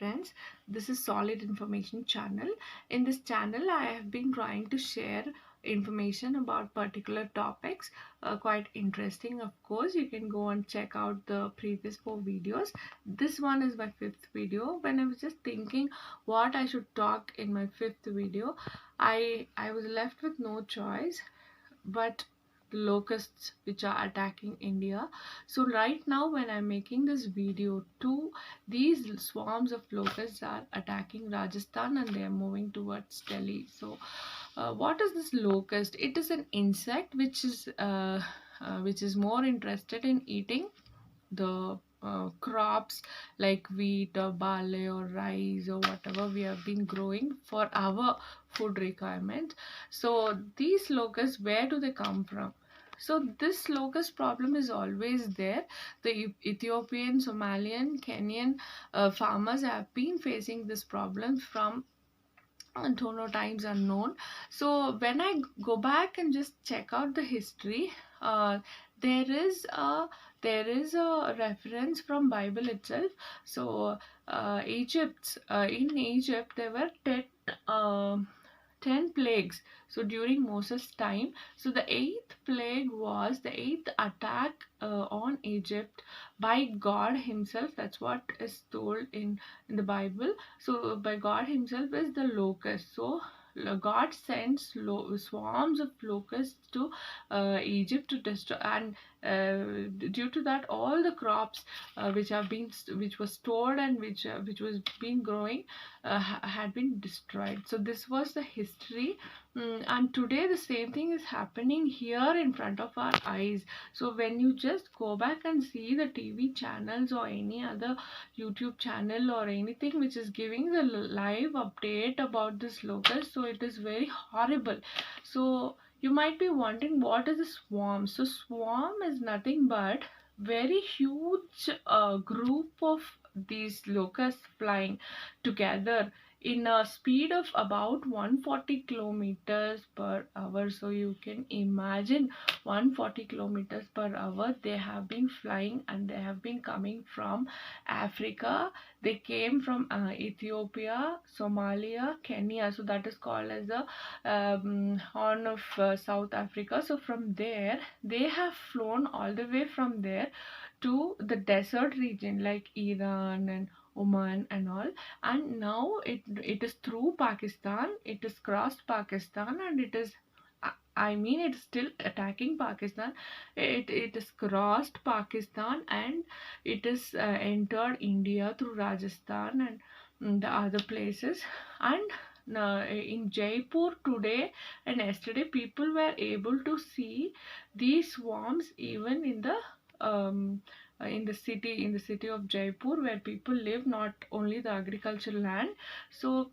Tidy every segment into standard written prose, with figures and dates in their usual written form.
friends, this is Solid Information channel. In this channel I have been trying to share information about particular topics, quite interesting. Of course, you can go and check out the previous 4 videos. This one is my 5th video. When I was just thinking what I should talk in my 5th video, I was left with no choice but the locusts which are attacking India. So right now when I'm making this video too, these swarms of locusts are attacking Rajasthan and they are moving towards Delhi. So what is this locust? It is an insect which is more interested in eating the crops like wheat or barley or rice or whatever we have been growing for our food requirement. So these locusts, where do they come from? So this locust problem is always there. The Ethiopian, Somalian, Kenyan farmers have been facing this problem from until no times unknown. So when I go back and just check out the history, uh, there is a reference from Bible itself. So in Egypt there were 10 plagues. So during Moses' time, so the eighth plague was the eighth attack on Egypt by God Himself. That's what is told in the Bible. So by God Himself is the locust. So God sends swarms of locusts to Egypt to destroy, and due to that, all the crops which was stored and which was been growing had been destroyed. So this was the history. And today the same thing is happening here in front of our eyes. So when you just go back and see the TV channels or any other YouTube channel or anything which is giving the live update about this locust, so it is very horrible. So you might be wondering, what is a swarm? So swarm is nothing but very huge group of these locusts flying together in a speed of about 140 kilometers per hour. So you can imagine 140 kilometers per hour they have been flying, and they have been coming from Africa. They came from Ethiopia, Somalia, Kenya. So that is called as the Horn of South Africa. So from there they have flown all the way from there to the desert region like Iran and Oman and all, and now it is through Pakistan. It is crossed Pakistan, and it is, I mean, it's still attacking Pakistan. It is crossed Pakistan, and it is entered India through Rajasthan and the other places. And in Jaipur today and yesterday, people were able to see these swarms even in the city of Jaipur, where people live, not only the agricultural land. So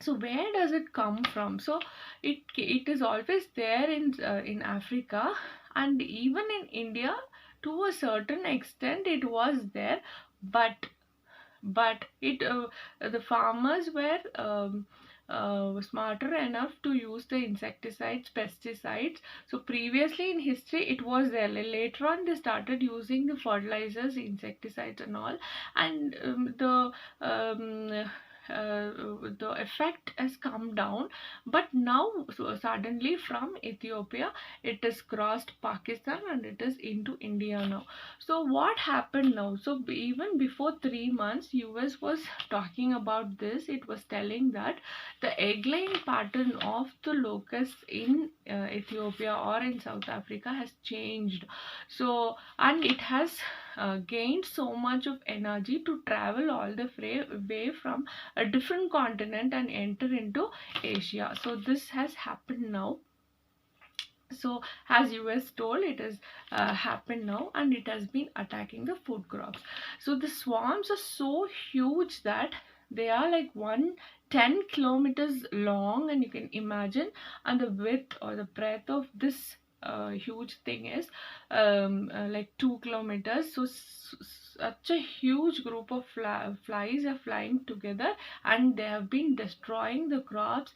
where does it come from? So it is always there in Africa, and even in India to a certain extent it was there, but it the farmers were smarter enough to use the insecticides, pesticides. So previously in history it was there. Later on they started using the fertilizers, insecticides and all, and the effect has come down. But now, so suddenly from Ethiopia it has crossed Pakistan and it is into India now. So what happened now? So even before 3 months, US was talking about this. It was telling that the egg-laying pattern of the locusts in Ethiopia or in South Africa has changed. So, and it has gained so much of energy to travel all the way from a different continent and enter into Asia. So this has happened now. So as US told, it has happened now, and it has been attacking the food crops. So the swarms are so huge that they are like 110 kilometers long, and you can imagine, and the width or the breadth of this huge thing is like 2 kilometers. So such a huge group of flies are flying together, and they have been destroying the crops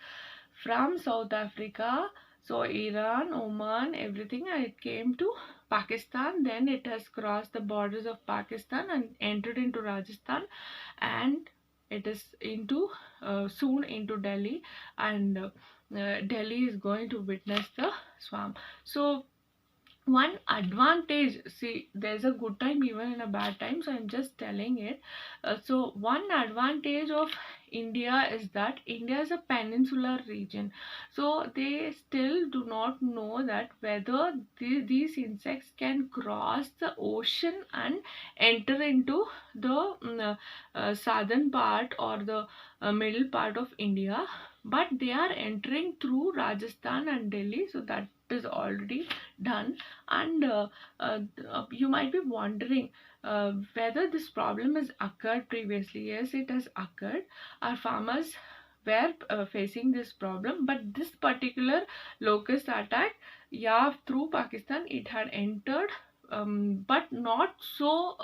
from South Africa. So Iran, Oman, everything, and it came to Pakistan. Then it has crossed the borders of Pakistan and entered into Rajasthan, and it is into soon into Delhi, and Delhi is going to witness the swarm. So one advantage, see, there's a good time even in a bad time, so I'm just telling it. So one advantage of India is that India is a peninsular region, so they still do not know that whether these insects can cross the ocean and enter into the southern part or the middle part of India, but they are entering through Rajasthan and Delhi, so that is already done. And you might be wondering whether this problem has occurred previously. Yes, it has occurred. Our farmers were facing this problem, but this particular locust attack, yeah, through Pakistan it had entered, but not so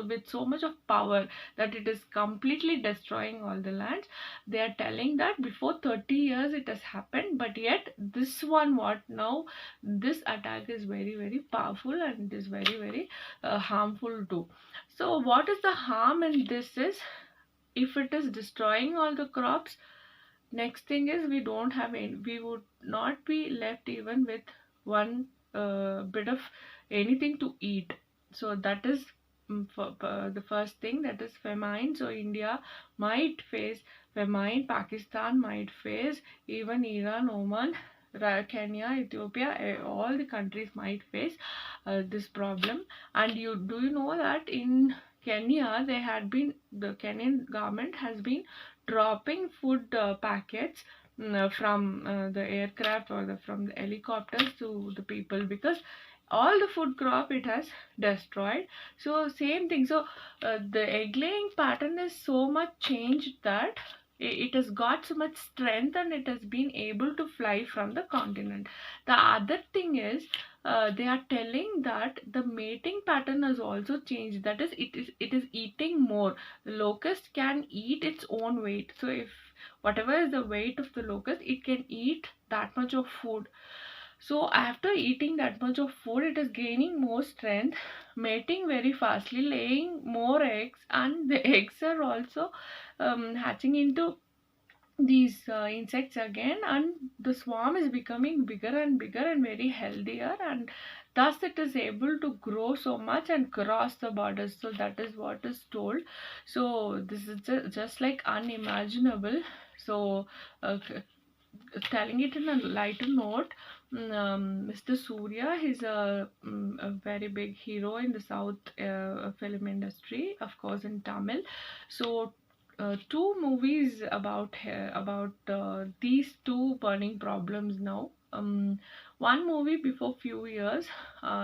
with so much of power that it is completely destroying all the lands. They are telling that before 30 years it has happened, but yet this one, what now, this attack is very very powerful, and it is very very harmful too. So what is the harm in this is, if it is destroying all the crops, next thing is we don't have any, we would not be left even with one bit of anything to eat. So that is the first thing, that is famine. So India might face famine, Pakistan might face, even Iran, Oman, Kenya, Ethiopia, all the countries might face this problem. And you know that in Kenya, the Kenyan government has been dropping food packets from the aircraft or from the helicopters to the people, because all the food crop it has destroyed. So same thing. So the egg laying pattern is so much changed that it has got so much strength, and it has been able to fly from the continent. The other thing is, they are telling that the mating pattern has also changed. That is, it is eating more. The locust can eat its own weight. So if whatever is the weight of the locust, it can eat that much of food. So after eating that much of food, it is gaining more strength, mating very fastly, laying more eggs, and the eggs are also hatching into these insects again, and the swarm is becoming bigger and bigger and very healthier, and thus it is able to grow so much and cross the borders. So that is what is told. So this is just like unimaginable. So telling it in a lighter note, Mr. Surya, he's a very big hero in the South film industry, of course, in Tamil. So, two movies about these two burning problems now. One movie before few years,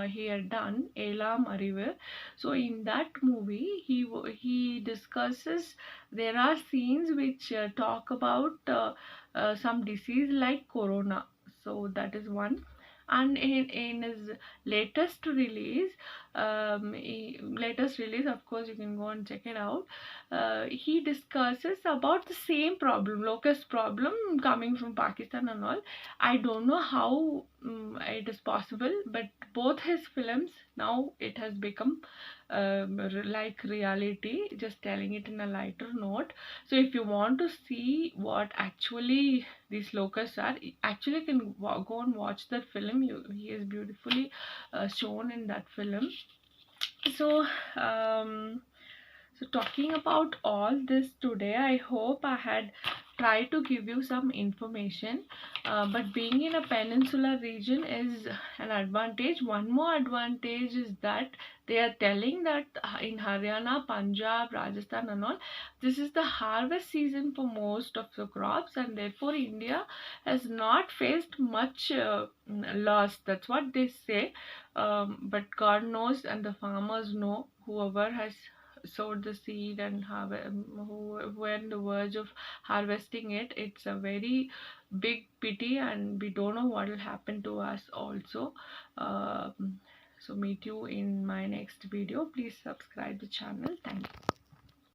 he had done Elam Arivu. So in that movie, he discusses, there are scenes which talk about some disease like corona. So that is one. And in his latest release, of course you can go and check it out. He discusses about the same problem, locust problem, coming from Pakistan and all. I don't know how it is possible, but both his films now it has become like reality, just telling it in a lighter note. So if you want to see what actually these locusts are, actually you can go and watch that film. He is beautifully shown in that film. So so talking about all this today, I hope I had tried to give you some information. But being in a peninsular region is an advantage. One more advantage is that they are telling that in Haryana, Punjab, Rajasthan and all, this is the harvest season for most of the crops, and therefore India has not faced much loss. That's what they say. But God knows, and the farmers know, whoever has sowed the seed and who were in the verge of harvesting it, it's a very big pity, and we don't know what will happen to us also. So meet you in my next video. Please subscribe the channel. Thank you.